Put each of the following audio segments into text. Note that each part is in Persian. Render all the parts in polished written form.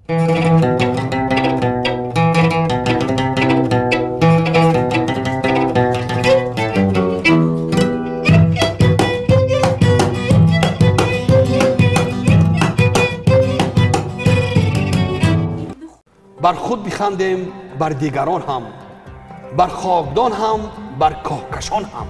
بر خود بخندیم، بر دیگران هم، بر خاکدان هم، بر کاهکشان هم.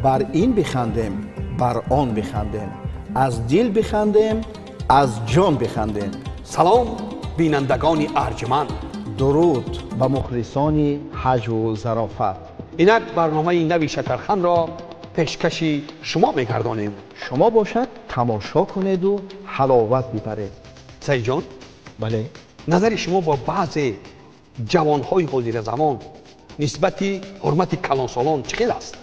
بر این بخندیم، بر آن بخندیم، از دل بخندیم، از جان بخندیم. سلام بینندگان ارجمند، درود به مخلصان حج و ظرافت. اینک برنامه نوی شکرخند را پیشکش شما میگردانیم. شما باشد تماشا کنید و حلاوت ببرید. سعید جان، بله، نظر شما با بعض جوانهای حاضر زمان نسبت حرمت کلانسالان چقدر است؟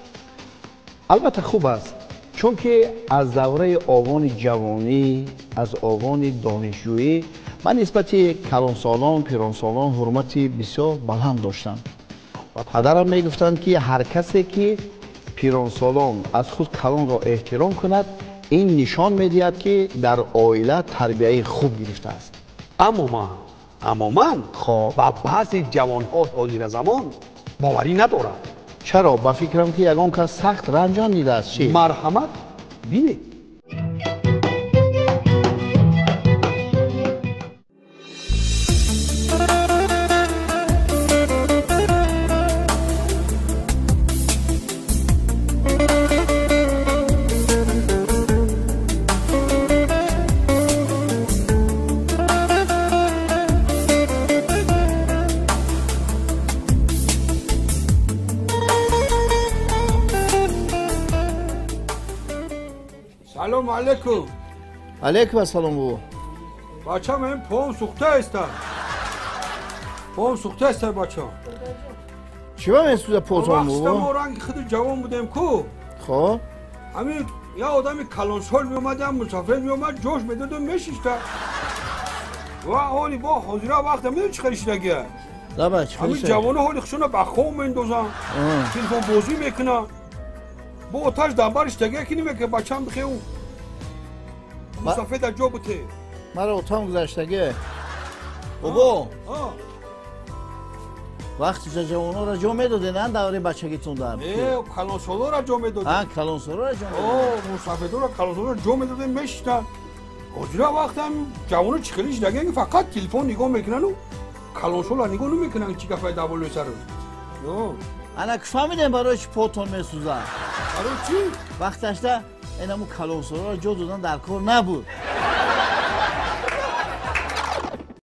البته خوب است، چون که از دوره آوان جوانی، از آوان دانشجویی من نسبت کلانسالان، پیرانسالان حرمتی بسیار بلند داشتم و پدرم میگفتند که هر کسی که پیرانسالان از خود کلان را احترام کند، این نشان میدهد که در عائله تربیت خوب گرفته است. اما من خب با بعضی جوانها حاضر زمان باوری ندارم. چرا؟ با فکرم که یگان کس سخت رنجان دیده است. چی؟ مرحمت بینید. سلام علیکم. علیکم السلام بابا. بچه من پاهم سوخته است. پاهم سوخته است بچه. چی با میسوزه پوتان وقتی بابا؟ ما رنگ خود جوان بودیم کو. خب همین یه آدمی کلانسال می اومد، هم مسافر می اومد، جوش میداد و میشیشته. و حالی با حاضره وقت میدون چی خریشتگیه؟ نه بچه همین جوانه حالی خشونه بخواه میندازن، تلفن بازی میکنن، با آتش دنبالش تگه کنیم که بچه هم بخیه مسافر در جا بوده. مرا اتام گذشتگه بابا. وقتی جوانو را جا میداده نه دوره بچگی توندم. کلانسالا را جا میداده. کلانسالا را جا میداده. مسافر را کلانسالا را جا میداده میشتن. حاضره وقت هم جوانو چخلیش نگه فقط تلفن نگاه میکنن و کلانسالا نگاه نمیکنن چی کفای دوالوی سر رو. انا فهمیدم برای چی پوتون میسوزن. برای چی؟ وقتش ده اینمو کلانسالا را جا دادن در کار نبود.